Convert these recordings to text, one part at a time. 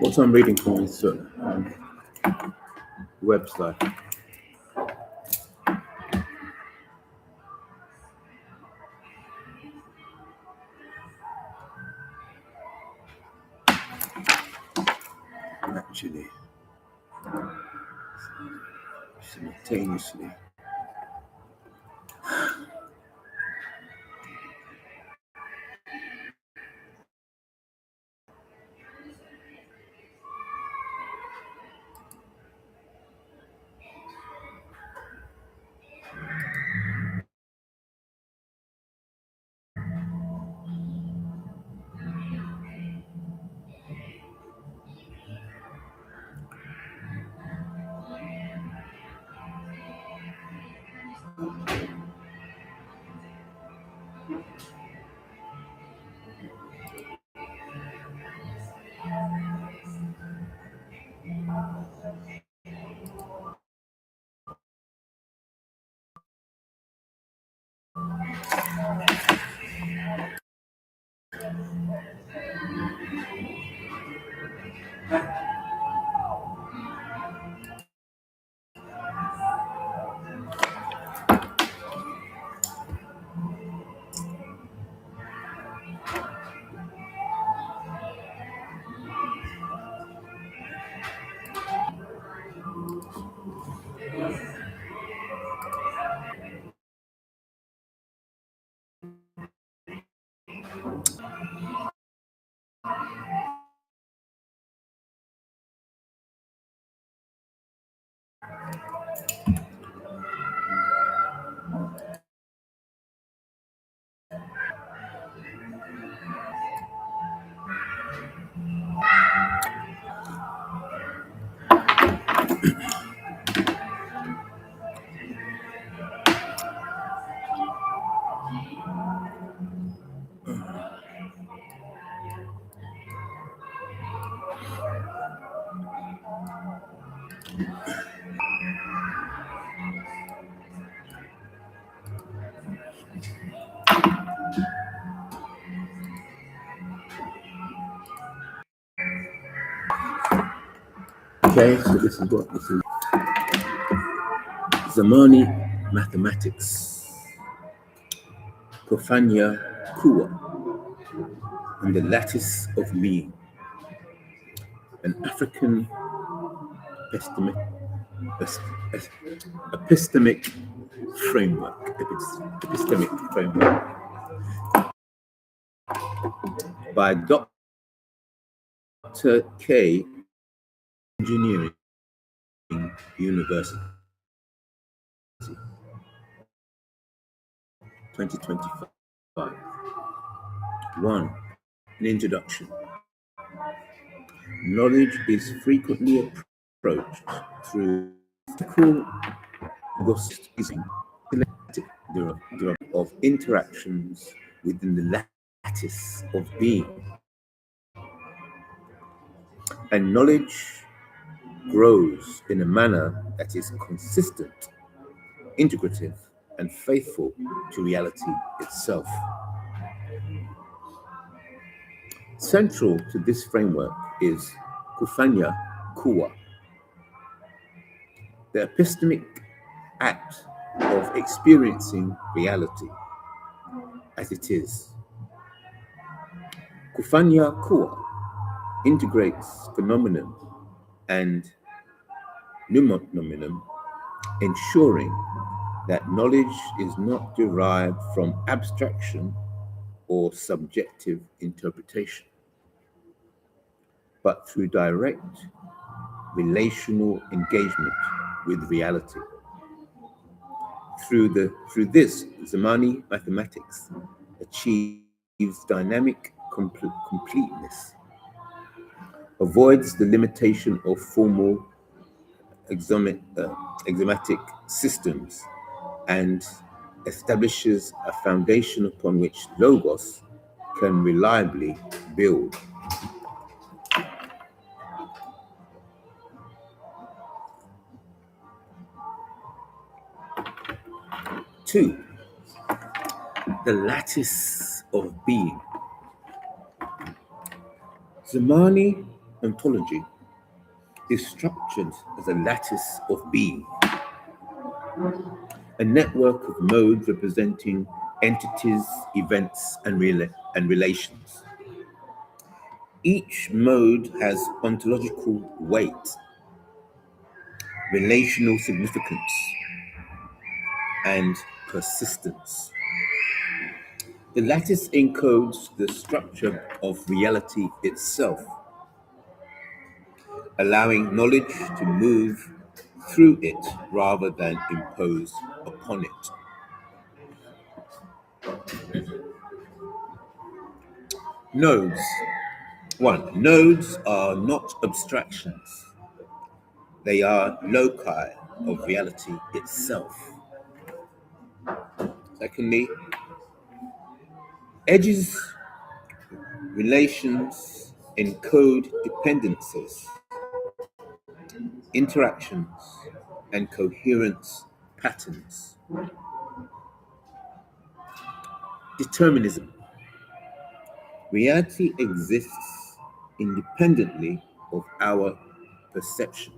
What I'm reading from this website. Actually, simultaneously. Okay, so this is what this is. Zamani mathematics. Profania Kua and the lattice of being. An African epistemic, epistemic framework. Epistemic framework by Dr. K. Engineering University, 2025. 1. An introduction. Knowledge is frequently approached through physical Gnosticism of interactions within the lattice of being, and knowledge grows in a manner that is consistent, integrative, and faithful to reality itself. Central to this framework is Kufanya Kuwa, the epistemic act of experiencing reality as it is. Kufanya Kuwa integrates phenomenon and pneumonomenon, ensuring that knowledge is not derived from abstraction or subjective interpretation, but through direct relational engagement with reality. Through this, Zamani mathematics achieves dynamic completeness, avoids the limitation of formal axiomatic systems, and establishes a foundation upon which Logos can reliably build. 2. The lattice of being. Zamani ontology is structured as a lattice of being, a network of modes representing entities, events, and relations. Each mode has ontological weight, relational significance, and persistence. The lattice encodes the structure of reality itself, allowing knowledge to move through it rather than impose upon it. Nodes. One, nodes are not abstractions, they are loci of reality itself. Secondly, edges, relations, encode dependencies, interactions, and coherence patterns. Determinism. Reality exists independently of our perception.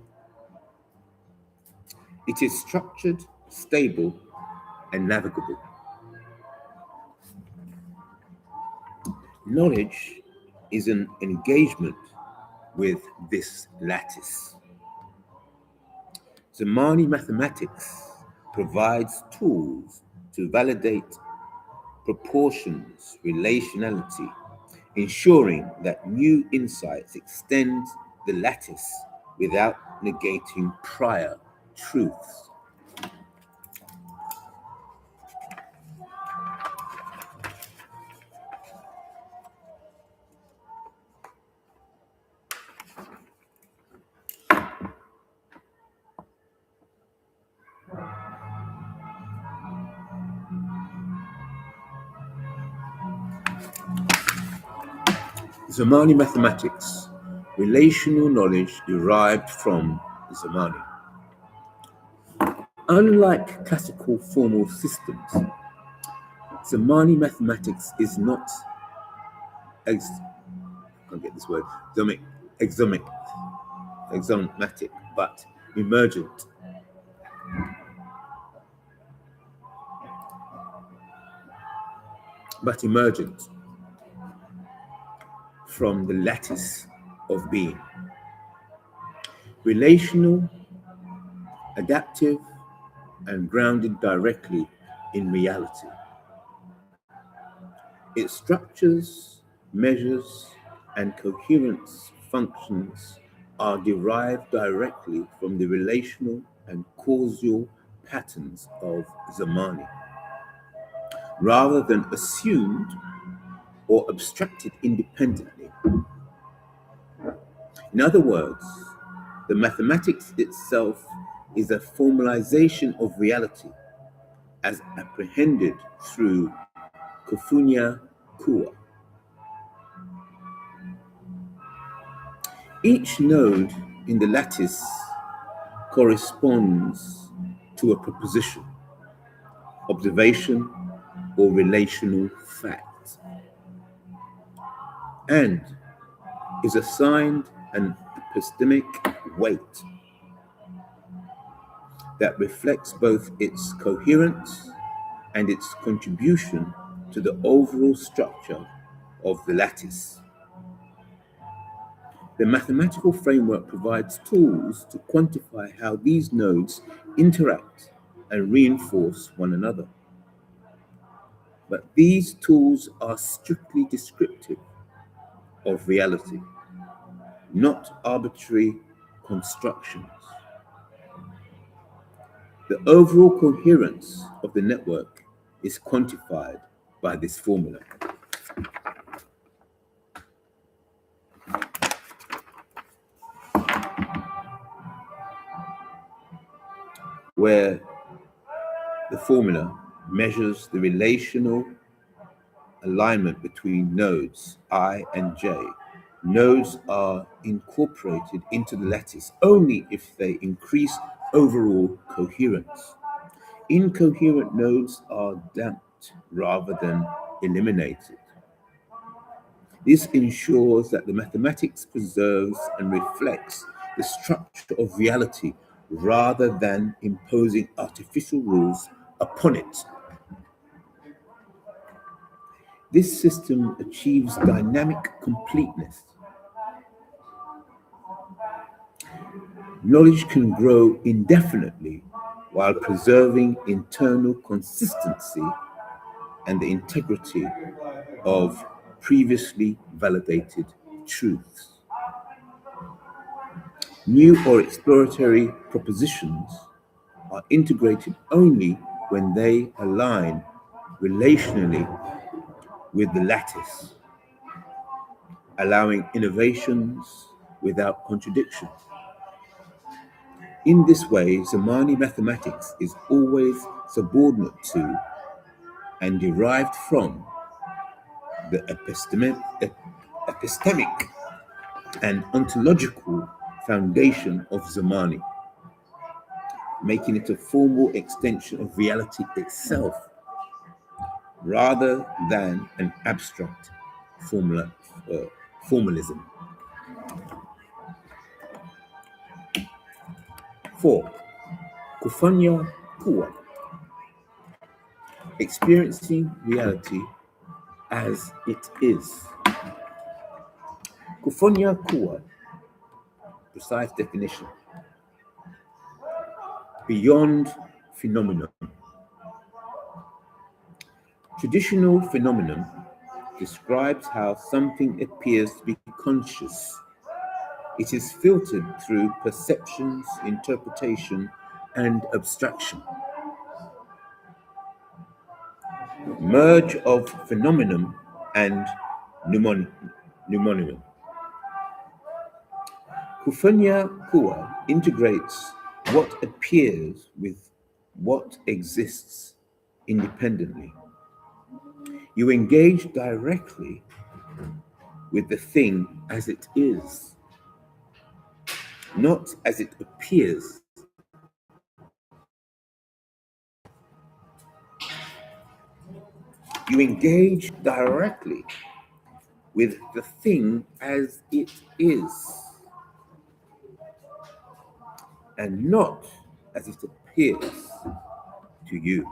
It is structured, stable, and navigable. Knowledge is an engagement with this lattice. Zamani mathematics provides tools to validate proportions, relationality, ensuring that new insights extend the lattice without negating prior truths. Zamani mathematics, relational knowledge derived from Zamani. Unlike classical formal systems, Zamani mathematics is not I can't get this word, axiomatic, but emergent. From the lattice of being. Relational, adaptive, and grounded directly in reality. Its structures, measures, and coherence functions are derived directly from the relational and causal patterns of Zamani, rather than assumed or abstracted independently. In other words, the mathematics itself is a formalization of reality as apprehended through Kofunya Kua. Each node in the lattice corresponds to a proposition, observation, or relational fact, and is assigned an epistemic weight that reflects both its coherence and its contribution to the overall structure of the lattice. The mathematical framework provides tools to quantify how these nodes interact and reinforce one another. But these tools are strictly descriptive of reality, not arbitrary constructions. The overall coherence of the network is quantified by this formula. Where the formula measures the relational alignment between nodes I and J. Nodes are incorporated into the lattice only if they increase overall coherence. Incoherent nodes are damped rather than eliminated. This ensures that the mathematics preserves and reflects the structure of reality rather than imposing artificial rules upon it. This system achieves dynamic completeness. Knowledge can grow indefinitely while preserving internal consistency and the integrity of previously validated truths. New or exploratory propositions are integrated only when they align relationally with the lattice, allowing innovations without contradiction. In this way, Zamani mathematics is always subordinate to and derived from the epistemic and ontological foundation of Zamani, making it a formal extension of reality itself rather than an abstract formalism. 4. Kufanya Kuwa, experiencing reality as it is. Kufanya Kuwa, precise definition, beyond phenomenon. Traditional phenomenon describes how something appears to be conscious. It is filtered through perceptions, interpretation, and abstraction. Merge of phenomenon and mnemonic. Kufanya Kuwa integrates what appears with what exists independently. You engage directly with the thing as it is, not as it appears. You engage directly with the thing as it is, and not as it appears to you.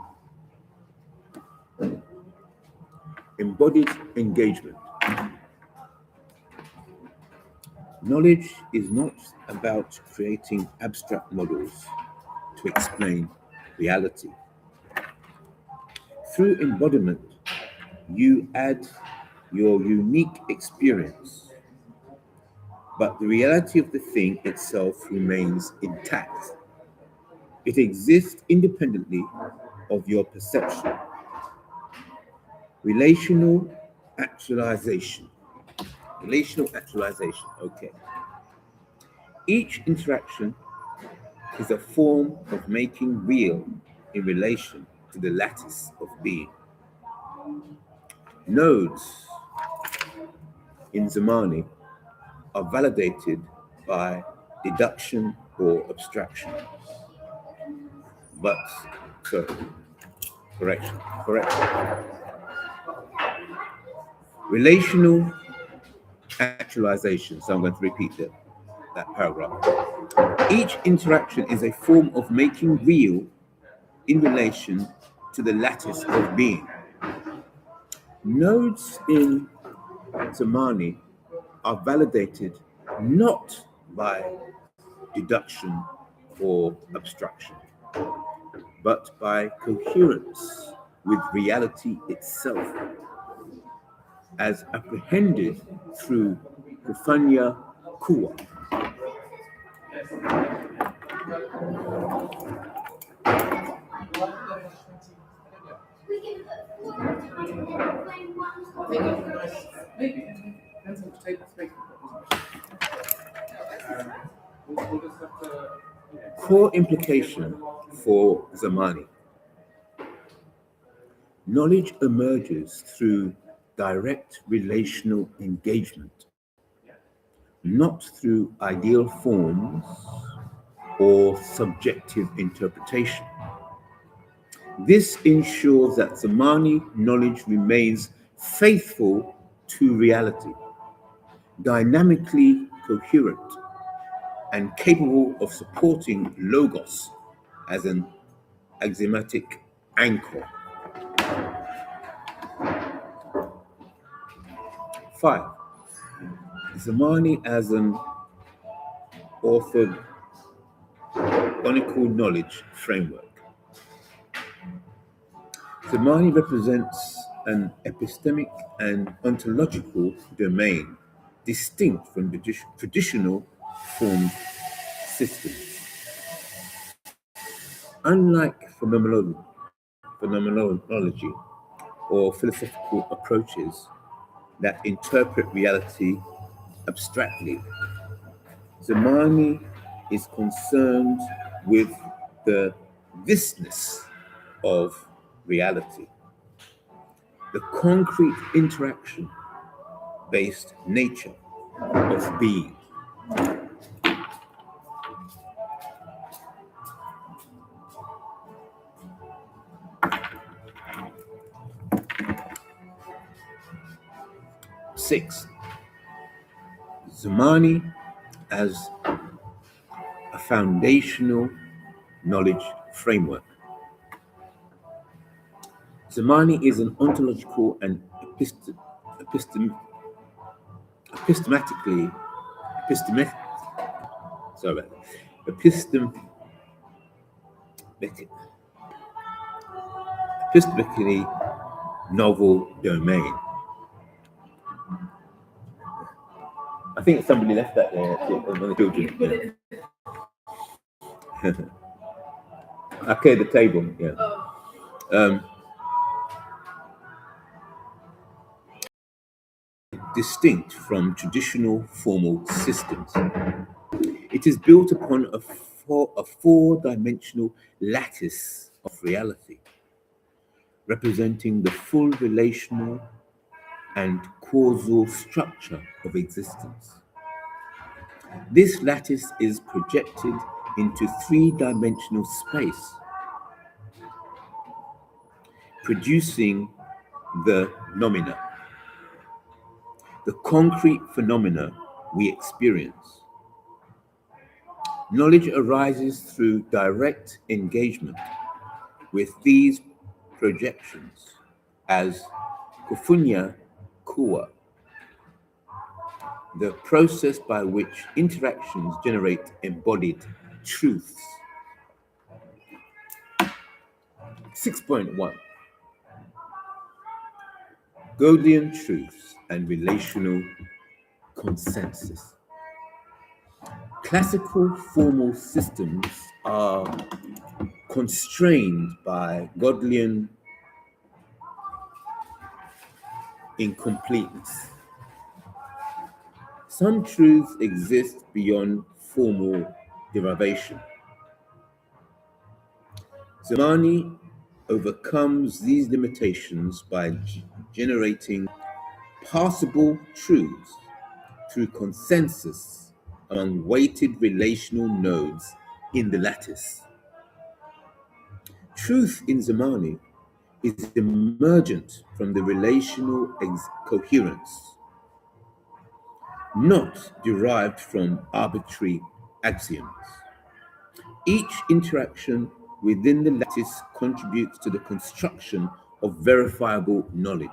Embodied engagement. Knowledge is not about creating abstract models to explain reality. Through embodiment, you add your unique experience, but the reality of the thing itself remains intact. It exists independently of your perception. Relational actualization. Relational actualization, okay. Each interaction is a form of making real in relation to the lattice of being. Nodes in Zamani are validated by deduction or abstraction. But, correction. Relational actualization, so I'm going to repeat that paragraph. Each interaction is a form of making real in relation to the lattice of being. Nodes in Zamani are validated not by deduction or abstraction, but by coherence with reality itself, as apprehended through Kufanya Kuwa. Core implication for Zamani. Knowledge emerges through direct relational engagement, not through ideal forms or subjective interpretation. This ensures that Zamani knowledge remains faithful to reality. dynamically coherent, and capable of supporting logos as an axiomatic anchor. 5. Zamani as an orthogonal knowledge framework. Zamani represents an epistemic and ontological domain distinct from traditional formed systems. Unlike phenomenology or philosophical approaches that interpret reality abstractly, Zamani is concerned with the thisness of reality, the concrete interaction-based nature of being. Six, Zamani as a foundational knowledge framework. Zamani is an ontological and epistemically novel domain. I think somebody left that there on the children. Okay, the table, yeah. Distinct from traditional formal systems. It is built upon a four-dimensional lattice of reality, representing the full relational and causal structure of existence. This lattice is projected into three-dimensional space, producing the nomina, the concrete phenomena we experience. Knowledge arises through direct engagement with these projections as kufunya kuwa, the process by which interactions generate embodied truths. 6.1 Godian truths and relational consensus. Classical formal systems are constrained by Godelian incompleteness. Some truths exist beyond formal derivation. Zamani overcomes these limitations by generating parsable truths through consensus among weighted relational nodes in the lattice. Truth in Zamani is emergent from the relational coherence, not derived from arbitrary axioms. Each interaction within the lattice contributes to the construction of verifiable knowledge,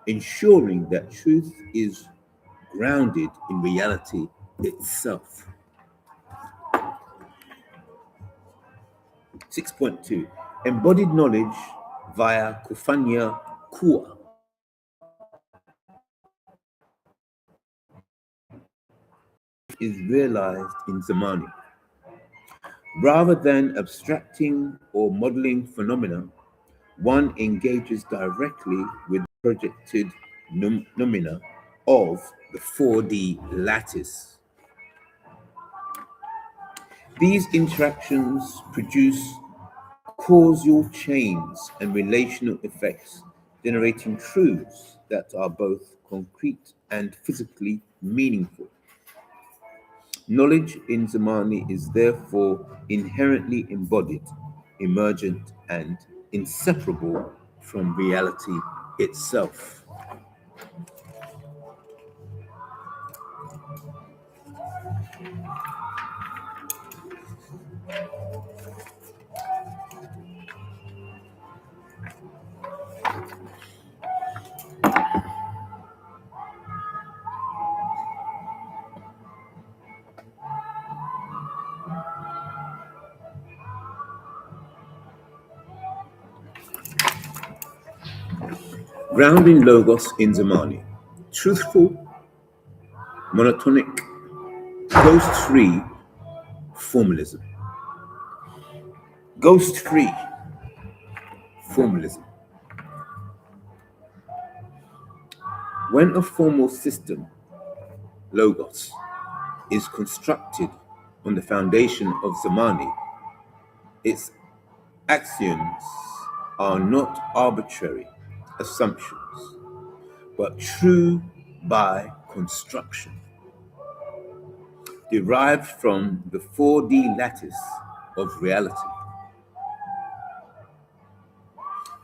ensuring that truth is grounded in reality itself. 6.2 Embodied knowledge via Kufanya Kuwa. Is realized in Zamani. Rather than abstracting or modeling phenomena, one engages directly with projected nomina of the 4D lattice. These interactions produce causal chains and relational effects, generating truths that are both concrete and physically meaningful. Knowledge in Zamani is therefore inherently embodied, emergent, and inseparable from reality itself. Grounding Logos in Zamani. Truthful, monotonic, ghost-free formalism. Ghost-free formalism. When a formal system, Logos, is constructed on the foundation of Zamani, its axioms are not arbitrary assumptions, but true by construction, derived from the 4D lattice of reality.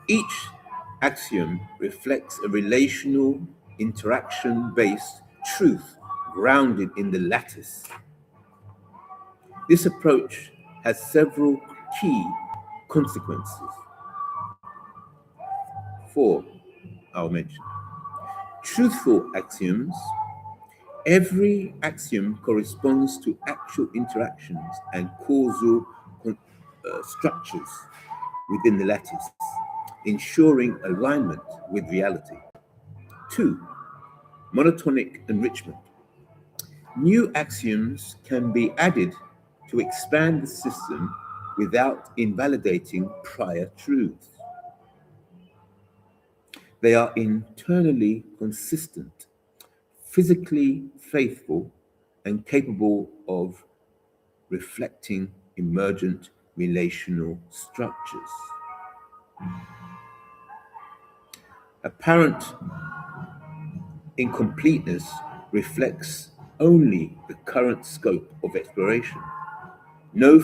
Each axiom reflects a relational, interaction-based truth grounded in the lattice. This approach has several key consequences. 4, I'll mention. Truthful axioms. Every axiom corresponds to actual interactions and causal structures within the lattice, ensuring alignment with reality. 2, monotonic enrichment. New axioms can be added to expand the system without invalidating prior truths. They are internally consistent, physically faithful, and capable of reflecting emergent relational structures. Apparent incompleteness reflects only the current scope of exploration, not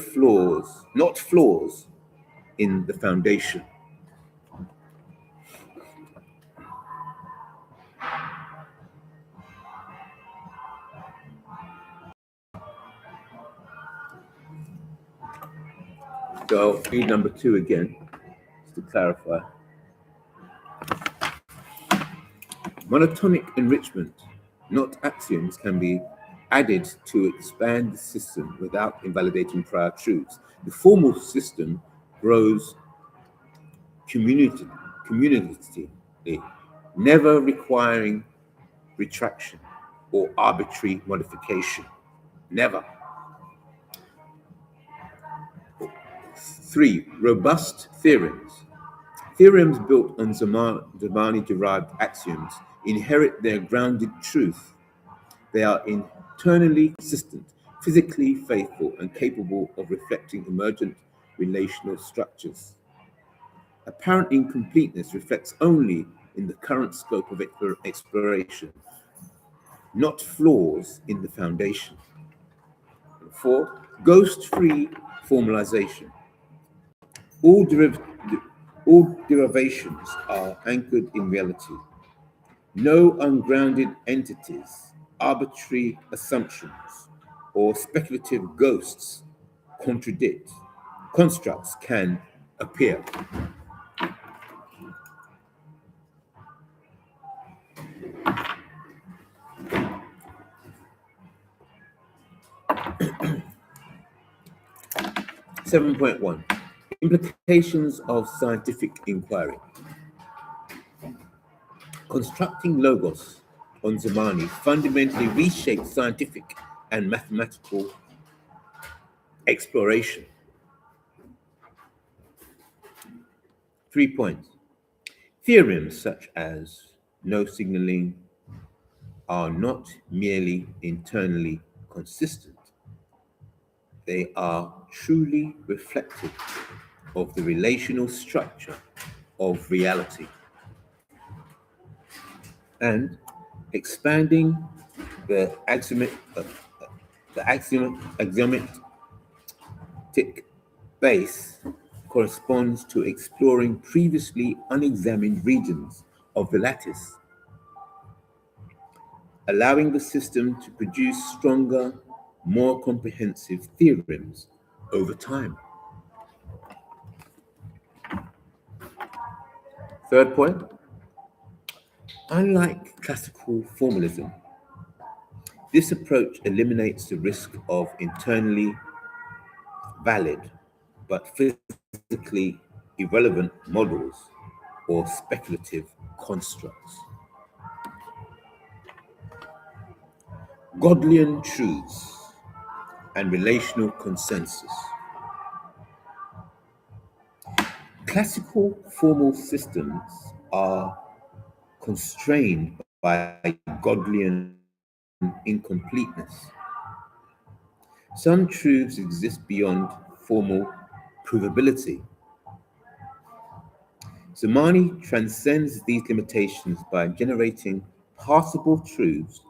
flaws in the foundation. So I'll read number 2 again, just to clarify. Monotonic enrichment, not axioms, can be added to expand the system without invalidating prior truths. The formal system grows community, never requiring retraction or arbitrary modification. Never. 3, robust theorems. Theorems built on Zamani-derived axioms inherit their grounded truth. They are internally consistent, physically faithful, and capable of reflecting emergent relational structures. Apparent incompleteness reflects only in the current scope of exploration, not flaws in the foundation. 4, ghost-free formalization. All derivations are anchored in reality. No ungrounded entities, arbitrary assumptions, or speculative ghosts constructs can appear. Seven point one. Implications of scientific inquiry. Constructing Logos on Zamani fundamentally reshaped scientific and mathematical exploration. 3 points. Theorems such as no signaling are not merely internally consistent. They are truly reflective of the relational structure of reality. And expanding the axiomatic base corresponds to exploring previously unexamined regions of the lattice, allowing the system to produce stronger, more comprehensive theorems over time. Third point, unlike classical formalism, this approach eliminates the risk of internally valid but physically irrelevant models or speculative constructs. Godelian truths and relational consensus. Classical formal systems are constrained by Godelian incompleteness. Some truths exist beyond formal provability. Zamani transcends these limitations by generating passable truths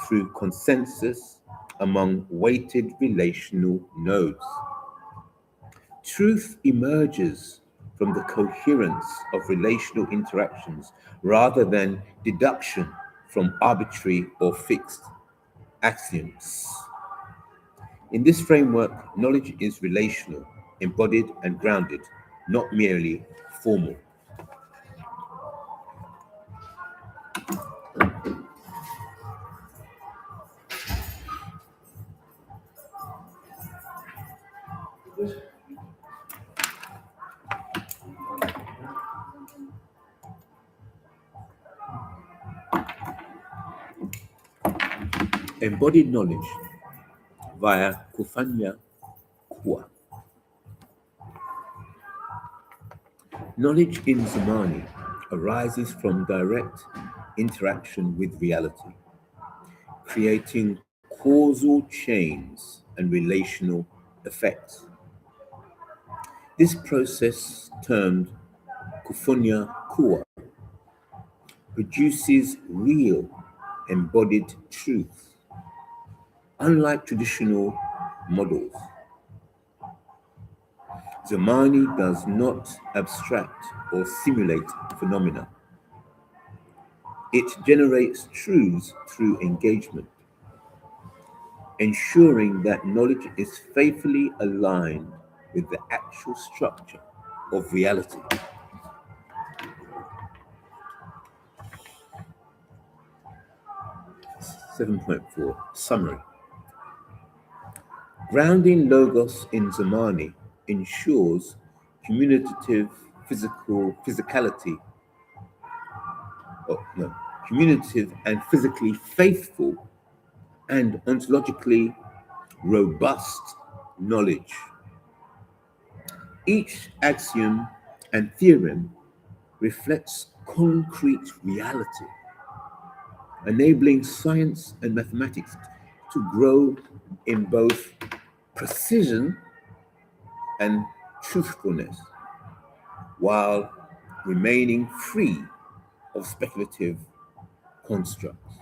through consensus among weighted relational nodes. Truth emerges from the coherence of relational interactions rather than deduction from arbitrary or fixed axioms. In this framework, knowledge is relational, embodied, and grounded, not merely formal. Embodied knowledge via Kufanya Kua. Knowledge in Zamani arises from direct interaction with reality, creating causal chains and relational effects. This process, termed Kufunya Kua, produces real embodied truth. Unlike traditional models, Zamani does not abstract or simulate phenomena. It generates truths through engagement, ensuring that knowledge is faithfully aligned with the actual structure of reality. 7.4 Summary. Grounding Logos in Zamani ensures commutative physicality, commutative and physically faithful and ontologically robust knowledge. Each axiom and theorem reflects concrete reality, enabling science and mathematics to grow in both precision and truthfulness, while remaining free of speculative constructs.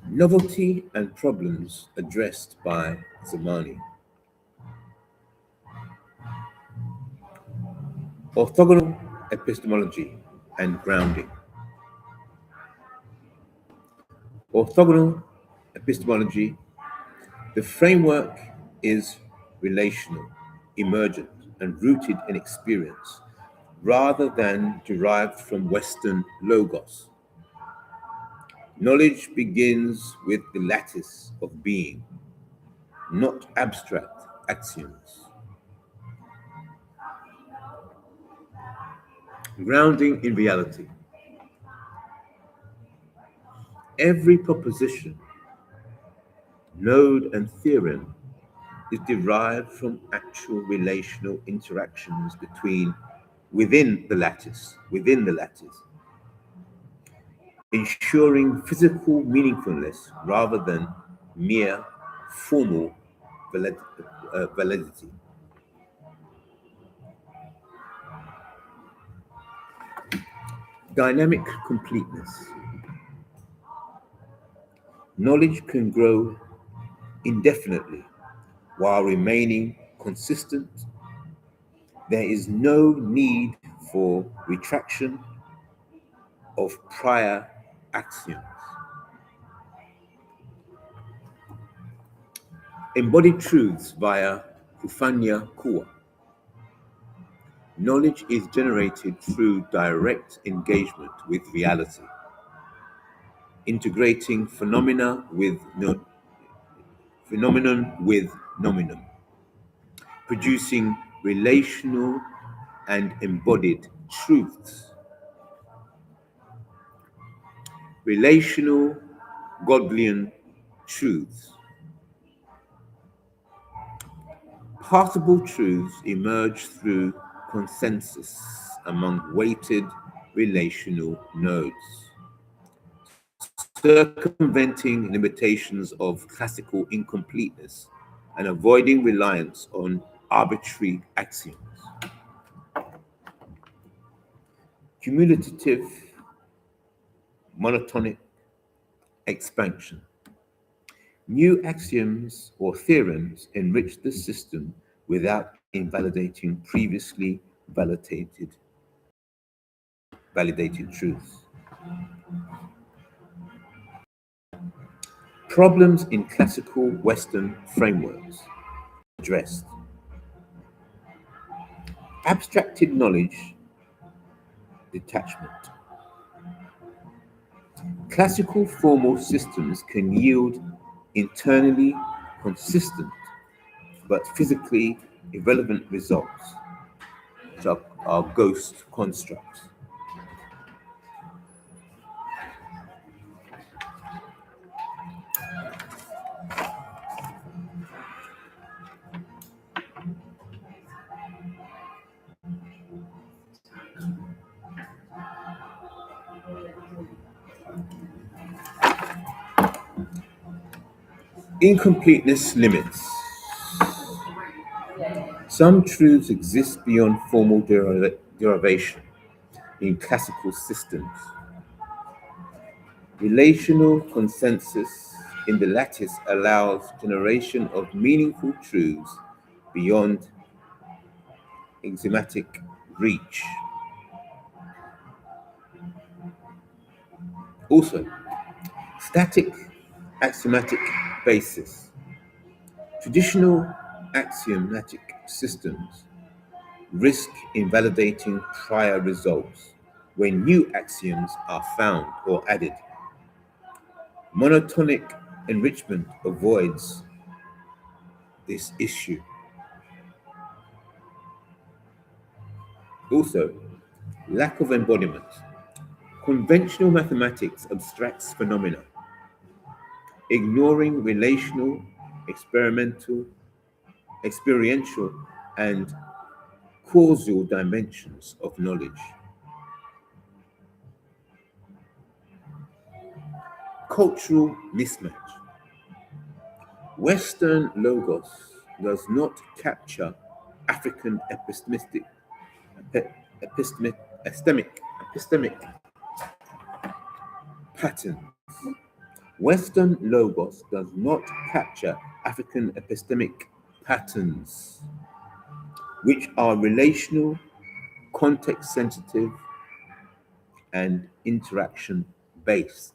Novelty and problems addressed by Zamani. Orthogonal epistemology and grounding. Orthogonal epistemology, the framework is relational, emergent, and rooted in experience, rather than derived from Western logos. Knowledge begins with the lattice of being, not abstract axioms. Grounding in reality. Every proposition, node, and theorem is derived from actual relational interactions within the lattice, ensuring physical meaningfulness rather than mere formal validity. Dynamic completeness. Knowledge can grow indefinitely while remaining consistent. There is no need for retraction of prior axioms. Embodied truths via Kufanya Kuwa. Knowledge is generated through direct engagement with reality, integrating phenomenon with nomenon, producing relational and embodied truths. Relational Godelian truths. Parsable truths emerge through consensus among weighted relational nodes, circumventing limitations of classical incompleteness and avoiding reliance on arbitrary axioms. Cumulative monotonic expansion. New axioms or theorems enrich the system without invalidating previously validated truths. Problems in classical Western frameworks addressed. Abstracted knowledge detachment. Classical formal systems can yield internally consistent but physically irrelevant results, which are ghost constructs. Incompleteness limits. Some truths exist beyond formal derivation in classical systems. Relational consensus in the lattice allows generation of meaningful truths beyond axiomatic reach. Also, static axiomatic basis. Traditional axiomatic systems risk invalidating prior results when new axioms are found or added. Monotonic enrichment avoids this issue. Also, lack of embodiment. Conventional mathematics abstracts phenomena, ignoring relational, experiential, and causal dimensions of knowledge. Cultural mismatch. Western logos does not capture African epistemic patterns. Western logos does not capture African epistemic patterns, which are relational, context sensitive, and interaction based.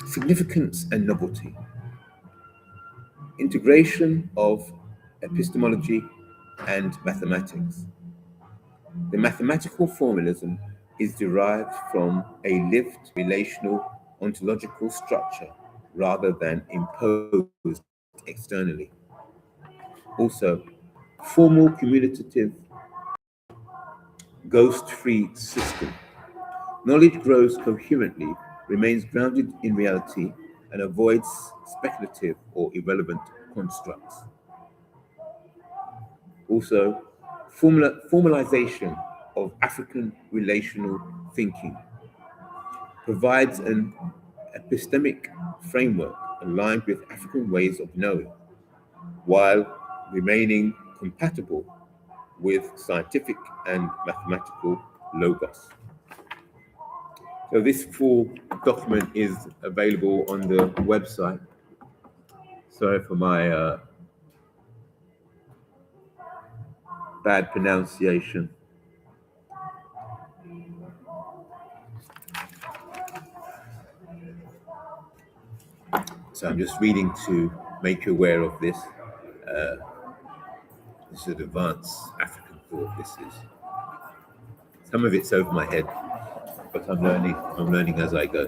Significance and novelty. Integration of epistemology and mathematics. The mathematical formalism is derived from a lived relational ontological structure rather than imposed externally. Also, formal cumulative ghost-free system. Knowledge grows coherently, remains grounded in reality, and avoids speculative or irrelevant constructs. Also, formalization of African relational thinking provides an epistemic framework aligned with African ways of knowing, while remaining compatible with scientific and mathematical logos. So this full document is available on the website. Sorry for my bad pronunciation. So I'm just reading to make you aware of this. This is advanced African thought. This is some of it's over my head, but I'm learning. I'm learning as I go.